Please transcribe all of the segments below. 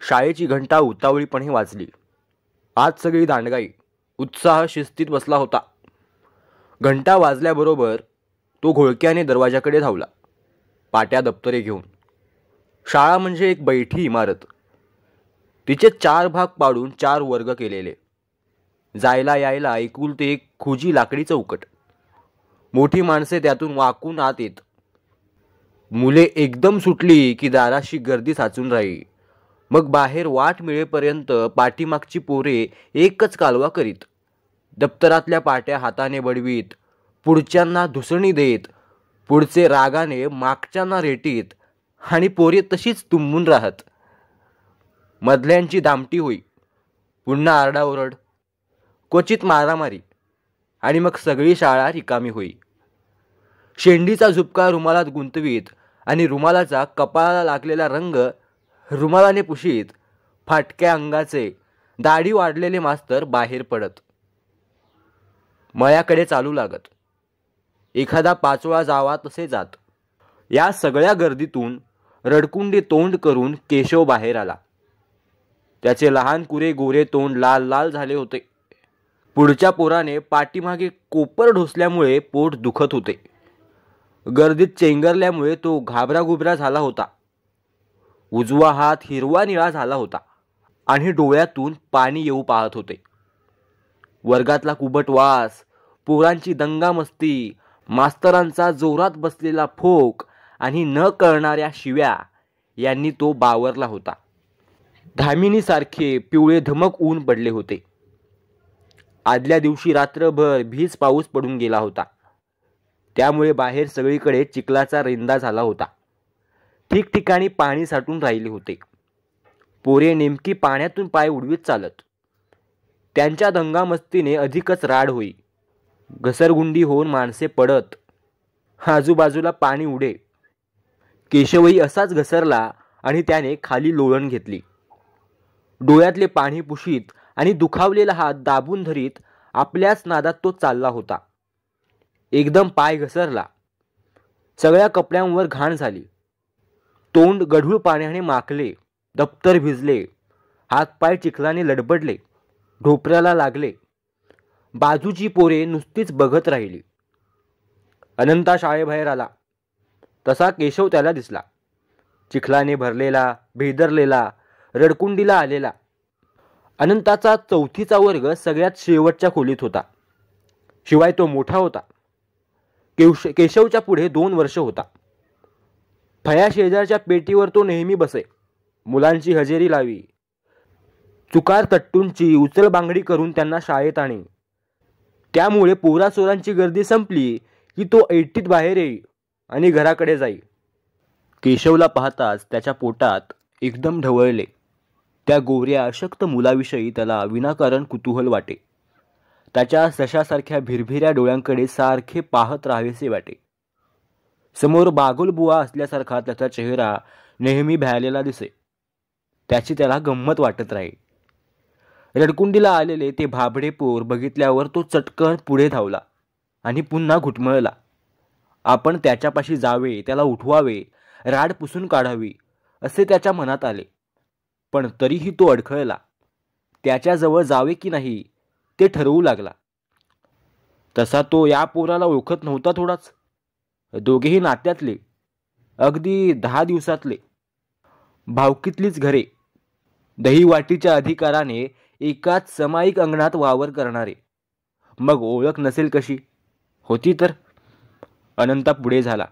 शाळेची घंटा उतावळीपणे वाजली. आज सगळी दांडगाई, उत्साह शिस्तीत बसला होता. घंटा वाजल्याबरोबर तो घोळक्याने दरवाजाकडे धावला, पाट्या दप्तरे घेऊन. शाळा म्हणजे एक बैठी इमारत. तिचे 4 भाग पाडून 4 वर्ग केलेले. जायला यायला एकुलते एक खुजी लाकडी चौकट. मोठी माणसे त्यातून वाकून आत येत. मुले एकदम सुटली की दाराशी गर्दी साचून राही. मग बाहेर वाट मिळेपर्यंत पाठीमागची पोरे एकच कालवा करीत, दप्तरातल्या पाट्या हाताने बडवीत, पुढच्यांना धुसणी देत, पुढचे रागाने मागच्यांना रेटीत, आणि पोरे तशीच तुंबून राहत. मधल्यांची दामटी होई, पुन्हा आरडाओरड, क्वचित मारामारी, आणि मग सगळी शाळा रिकामी होई. शेंडीचा झुपका रुमालात गुंतवीत आणि रुमालाचा कपाळाला लागलेला रंग रुमालाने पुशीत, फाटक्या अंगाचे दाढी वाढलेले मास्तर बाहेर पडत. मळ्याकडे चालू लागत. एखादा पाचोळा जावा तसे जात. या सगळ्या गर्दीतून रडकुंडी तोंड करून केशव बाहेर आला. त्याचे लहान कुरे गोरे तोंड लाल लाल झाले होते. पुढच्या पोराने पाठीमागे कोपर ढोसल्यामुळे पोट दुखत होते. गर्दीत चेंगरल्यामुळे तो घाबराघुबरा झाला होता. उजवा हात हिरवा निळा झाला होता आणि डोळ्यातून पाणी येऊ पाहत होते. वर्गातला कुबट वास, पोरांची दंगामस्ती, मास्तरांचा जोरात बसलेला फोक आणि न कळणाऱ्या शिव्या यांनी तो बावरला होता. धामिनीसारखे पिवळे धमक ऊन पडले होते. आदल्या दिवशी रात्रभर भीज पाऊस पडून गेला होता. त्यामुळे बाहेर सगळीकडे चिखलाचा रेंदा झाला होता. ठिकठिकाणी पाणी साठून राहिले होते. पोरे नेमकी पाण्यातून पाय उडवीत चालत. त्यांच्या दंगामस्तीने अधिकच राड होई. घसरगुंडी होऊन माणसे पडत. आजूबाजूला पाणी उडे. केशवही असाच घसरला आणि त्याने खाली लोळण घेतली. डोळ्यातले पाणी पुशीत आणि दुखावलेला हात दाबून धरीत आपल्याच नादात तो चालला होता. एकदम पाय घसरला. सगळ्या कपड्यांवर घाण झाली. तोंड गढूळ पाण्याने माखले. दप्तर भिजले. हातपाय चिखलाने लडबडले. ढोपऱ्याला लागले. बाजूची पोरे नुसतीच बघत राहिली. अनंता शाळेबाहेर आला. तसा केशव त्याला दिसला. चिखलाने भरलेला, भेदरलेला, रडकुंडीला आलेला. अनंताचा 4थीचा वर्ग सगळ्यात शेवटच्या खोलीत होता. शिवाय तो मोठा होता. केशवच्या पुढे 2 वर्ष होता. फया शेजारच्या पेटीवर तो नेहमी बसे. मुलांची हजेरी लावी. चुकार तट्टूंची उचलबांगडी करून त्यांना शाळेत आणे. त्यामुळे पोरासोरांची गर्दी संपली की तो ऐटीत बाहेर येई आणि घराकडे जाई. केशवला पाहताच त्याच्या पोटात एकदम ढवळले. त्या गोऱ्या अशक्त मुलाविषयी त्याला विनाकारण कुतूहल वाटे. त्याच्या सशासारख्या भिरभिऱ्या डोळ्यांकडे सारखे पाहत राहावेसे वाटे. समोर बागुलबुवा असल्यासारखा त्याचा चेहरा नेहमी भ्यालेला दिसे. त्याची त्याला गंमत वाटत राही. रडकुंडीला आलेले ते भाबडे पोर बघितल्यावर तो चटकन पुढे धावला आणि पुन्हा घुटमळला. आपण त्याच्यापाशी जावे, त्याला उठवावे, राड पुसून काढावी असे त्याच्या मनात आले. पण तरीही तो अडखळला. त्याच्याजवळ जावे की नाही ते ठरवू लागला. तसा तो या पोराला ओळखत नव्हता थोडाच. दोघेही नात्यातले, अगदी 10 दिवसातले. भावकीतलीच घरे, दहीवाटीच्या अधिकाराने एकाच समायिक अंगणात वावर करणारे. मग ओळख नसेल कशी? होती तर. अनंता पुढे झाला.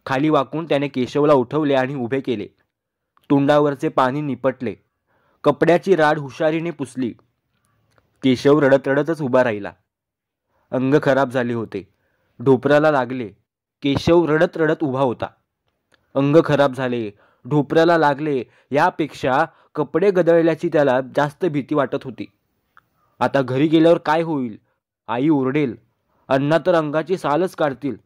खाली वाकून त्याने केशवला उठवले आणि उभे केले. तोंडावरचे पाणी निपटले. कपड्याची राड हुशारीने पुसली. केशव रडत रडतच उभा राहिला. अंग खराब झाले होते. ढोपऱ्याला लागले. केशव रडत रडत उभा होता. अंग खराब झाले, ढोपऱ्याला लागले यापेक्षा कपडे गदळल्याची त्याला जास्त भीती वाटत होती. आता घरी गेल्यावर काय होईल? आई ओरडेल. अण्णा तर अंगाची सालच काढतील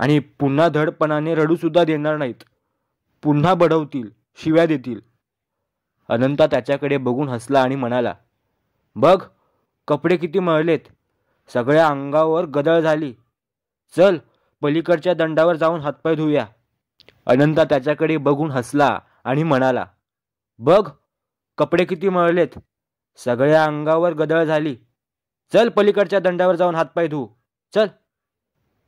आणि पुन्हा धडपणाने रडू सुद्धा देणार नाहीत. पुन्हा बडवतील, शिव्या देतील. अनंता त्याच्याकडे बघून हसला आणि म्हणाला, बघ कपडे किती मळलेत. सगळ्या अंगावर गदळ झाली. चल पलीकडच्या दंडावर जाऊन हातपाय धुया. अनंता त्याच्याकडे बघून हसला आणि म्हणाला, बघ कपडे किती मळलेत, सगळ्या अंगावर गदळ झाली. चल पलीकडच्या दंडावर जाऊन हातपाय धु, चल.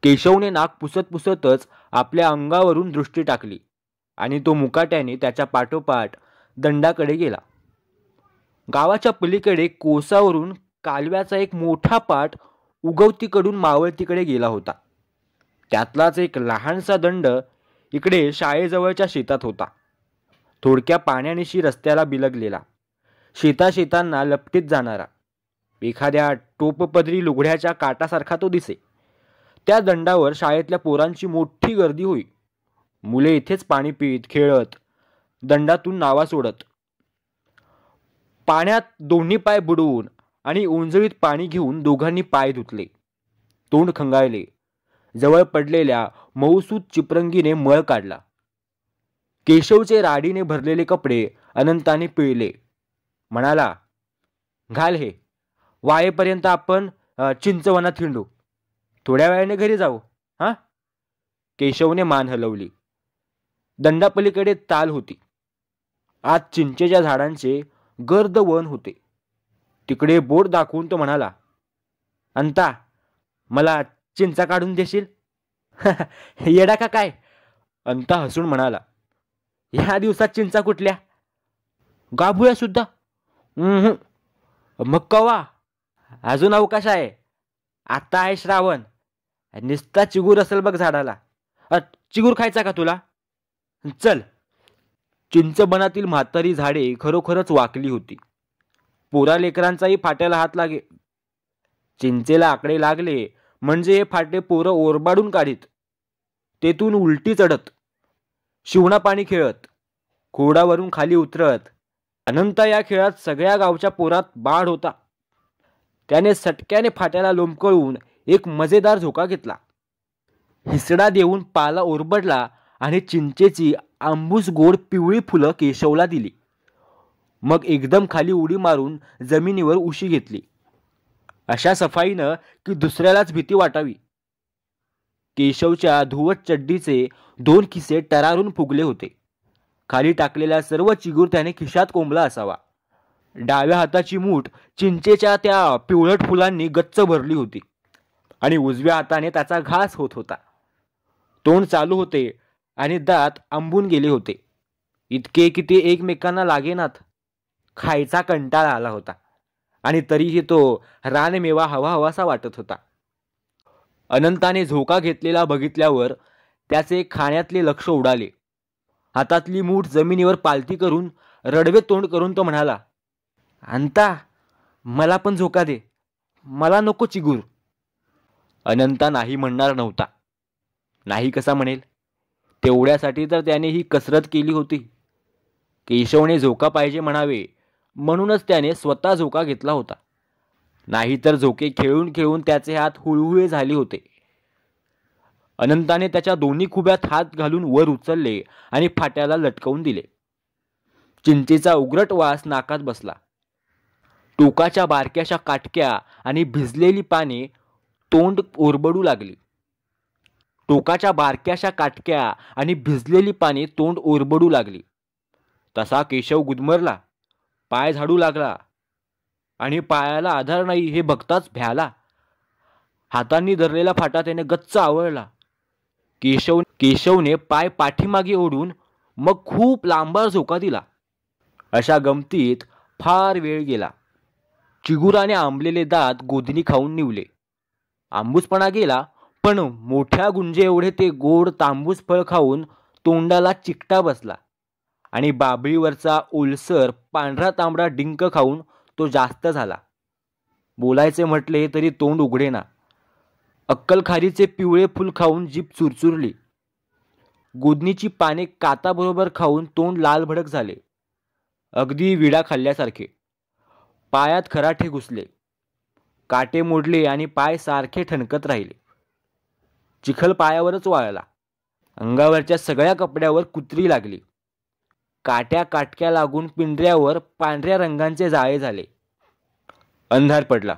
केशवने नाक पुसत पुसतच आपल्या अंगावरून दृष्टी टाकली आणि तो मुकाट्याने त्याच्या पाठोपाठ दंडाकडे गेला. गावाच्या पलीकडे कोसावरून कालव्याचा एक मोठा पाट उगवतीकडून मावळतीकडे गेला होता. त्यातलाच एक लहानसा दंड इकडे शाळेजवळच्या शेतात होता. थोडक्या पाण्यानिशी रस्त्याला बिलगलेला, शेतांना लपटीत जाणारा, एखाद्या टोपपदरी लुगड्याच्या काटासारखा तो दिसे. त्या दंडावर शाळेतल्या पोरांची मोठी गर्दी होई. मुले इथेच पाणी पीत खेळत दंडातून नावा सोडत. पाण्यात दोन्ही पाय बुडवून आणि उंजळीत पाणी घेऊन दोघांनी पाय धुतले, तोंड खंगाळले. जवळ पडलेल्या मऊसूत चिपरंगीने मळ काढला. केशवचे राडीने भरलेले कपडे अनंताने पिळले. म्हणाला, घाल हे, वाळेपर्यंत आपण चिंचवनात हिंडू, थोड्या वेळाने घरी जाऊ. हा. केशवने मान हलवली. दंडापलीकडे ताल होती. आत चिंचेच्या झाडांचे गर्द वन होते. तिकडे बोट दाखवून तो म्हणाला, अंता, मला चिंचा काढून देशील? येडा का काय? अंता हसून म्हणाला, ह्या दिवसात चिंचा कुठल्या? गाभुया सुद्धा? मग कवा? अजून अवकाश आहे. आता आहे श्रावण. निस्ता चिगूर असेल बघ झाडाला. चिगूर खायचा का तुला? चल. चिंचबनातील म्हातारी झाडे खरोखरच वाकली होती. पोरा लेकरांचाही फाट्याला हात लागे. चिंचेला आकडे लागले म्हणजे हे फाटे पोरं ओरबाडून काढीत. तेथून उलटी चढत, शिवणा पाणी खेळत, खोडावरून खाली उतरत. अनंता या खेळात सगळ्या गावच्या पोरात बाळ होता. त्याने सटक्याने फाट्याला लोंबकळून एक मजेदार झोका घेतला. हिसडा देऊन पाला ओरबडला आणि चिंचेची आंबूस गोड पिवळी फुलं केशवला दिली. मग एकदम खाली उडी मारून जमिनीवर उशी घेतली, अशा सफाईनं की दुसऱ्यालाच भीती वाटावी. केशवच्या धुवट चड्डीचे 2 खिसे टरारून फुगले होते. खाली टाकलेला सर्व चिगूर त्याने खिशात कोंबला असावा. डाव्या हाताची मूठ चिंचेच्या त्या पिवळट फुलांनी गच्च भरली होती आणि उजव्या हाताने त्याचा घास होत होता. तोंड चालू होते आणि दात आंबून गेले होते. इतके की ते एकमेकांना लागेनात. खायचा कंटाळा आला होता आणि तरीही तो रानमेवा हवा हवासा वाटत होता. अनंताने झोका घेतलेला बघितल्यावर त्याचे खाण्यातले लक्ष उडाले. हातातली मूठ जमिनीवर पालती करून रडवे तोंड करून तो म्हणाला, अंता, मला पण झोका दे, मला नको चिगूर. अनंता नाही म्हणणार नव्हता. नाही कसा म्हणेल? तेवढ्यासाठी तर त्याने ही कसरत केली होती. केशवने झोका पाहिजे म्हणावे म्हणूनच त्याने स्वतः झोका घेतला होता. नाहीतर झोके खेळून खेळून त्याचे हात हुळहुळे झाले होते. अनंताने त्याच्या दोन्ही खुब्यात हात घालून वर उचलले आणि फाट्याला लटकवून दिले. चिंचेचा उग्रट वास नाकात बसला. टोकाच्या बारक्याशा काटक्या आणि भिजलेली पाने तोंड ओरबडू लागली. टोकाच्या बारक्याशा काटक्या आणि भिजलेली पाने तोंड ओरबडू लागली. तसा केशव गुदमरला, पाय झाडू लागला आणि पायाला आधार नाही हे बघताच भ्याला. हातांनी धरलेला फाटा त्याने गच्च आवळला. केशवने पाय पाठीमागे ओढून मग खूप लांबार झोका दिला. अशा गमतीत फार वेळ गेला. चिगुराने आंबलेले दात गोधनी खाऊन निवले. आंबूसपणा गेला, पण मोठ्या गुंजे एवढे ते गोड तांबूस फळ खाऊन तोंडाला चिकटा बसला आणि बाबळीवरचा ओलसर पांढरा तांबडा डिंक खाऊन तो जास्त झाला. बोलायचे म्हटले तरी तोंड उघडेना. अक्कलखारीचे पिवळे फूल खाऊन जीभ चुरचुरली. गोदनीची पाने काताबरोबर खाऊन तोंड लाल भडक झाले, अगदी विडा खाल्ल्यासारखे. पायात खराटे घुसले, काटे मोडले आणि पाय सारखे ठणकत राहिले. चिखल पायावरच वाळला. अंगावरच्या सगळ्या कपड्यावर कुत्री लागली. काट्या काटक्या लागून पिंढऱ्यावर पांढऱ्या रंगांचे जाळे झाले. अंधार पडला.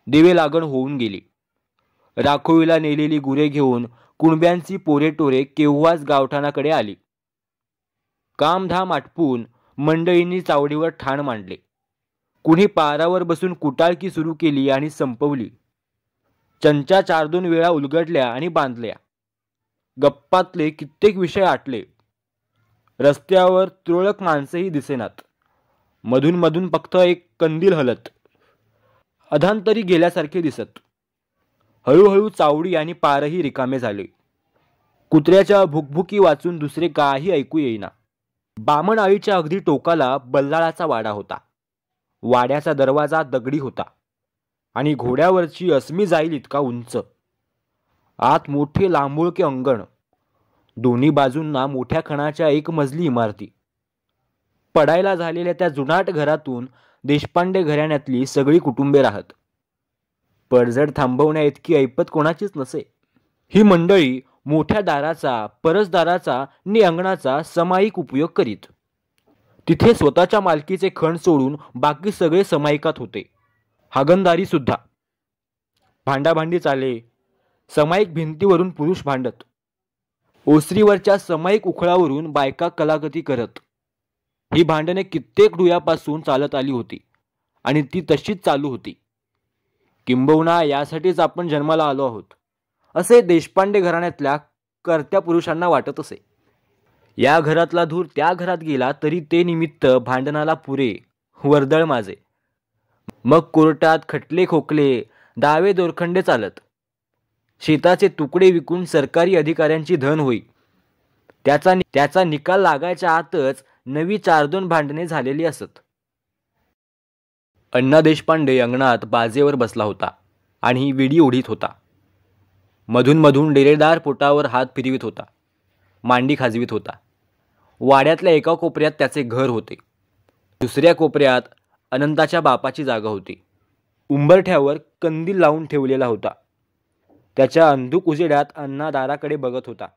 दिवे लागण होऊन गेली. राखोळीला नेलेली गुरे घेऊन कुणब्यांची पोरेटोरे केव्हाच गावठाणाकडे आली. कामधाम आटपून मंडळींनी चावडीवर ठाण मांडले. कुणी पारावर बसून कुटाळकी सुरू केली आणि संपवली. चंचा 4-2 वेळा उलगडल्या आणि बांधल्या. गप्पातले कित्येक विषय आटले. रस्त्यावर तुरळक माणसेही दिसेनात. मधून मधून फक्त एक कंदील हलत, अधांतरी गेल्यासारखे दिसत. हळूहळू चावडी आणि पारही रिकामे झाले. कुत्र्याच्या भुकभुकी वाचून दुसरे काही ऐकू येईना. बामण आळीच्या अगदी टोकाला बल्लाळाचा वाडा होता. वाड्याचा दरवाजा दगडी होता आणि घोड्यावरची अस्मी जाईल इतका उंच. आत मोठे लांबुळके अंगण, दोन्ही बाजूंना मोठ्या खणाच्या एक मजली इमारती. पडायला झालेल्या त्या जुनाट घरातून देशपांडे घराण्यातली सगळी कुटुंबे राहत. पडझड थांबवण्या इतकी ऐपत कोणाचीच नसे. ही मंडळी मोठ्या दाराचा, परसदाराचा आणि अंगणाचा समायिक उपयोग करीत. तिथे स्वतःच्या मालकीचे खण सोडून बाकी सगळे समायिकात होते. हागणदारी सुद्धा. भांडाभांडी चाले. समायिक भिंतीवरून पुरुष भांडत. ओसरीवरच्या समायिक उखळावरून बायका कलागती करत. ही भांडणे कित्येक डुयापासून चालत आली होती आणि ती तशीच चालू होती. किंबहुना यासाठीच आपण जन्माला आलो आहोत, असे देशपांडे घराण्यातल्या कर्त्या पुरुषांना वाटत असे. या घरातला धूर त्या घरात गेला तरी ते निमित्त भांडणाला पुरे, वर्दळ माझे. मग कोर्टात खटले खोकले, दावे दोरखंडे चालत. शेताचे तुकडे विकून सरकारी अधिकाऱ्यांची धन होई. त्याचा निकाल लागायच्या आतच नवी 4-2 भांडणे झालेली असत. अण्णा देशपांडे अंगणात बाजेवर बसला होता आणि विडी ओढीत होता. मधून मधून डेरेदार पोटावर हात फिरवित होता. मांडी खाजवीत होता. वाड्यातल्या एका कोपऱ्यात त्याचे घर होते. दुसऱ्या कोपऱ्यात अनंताच्या बापाची जागा होती. उंबरठ्यावर कंदील लावून ठेवलेला होता. त्याच्या अंधुक उजेडात अण्णा दाराकडे बघत होता.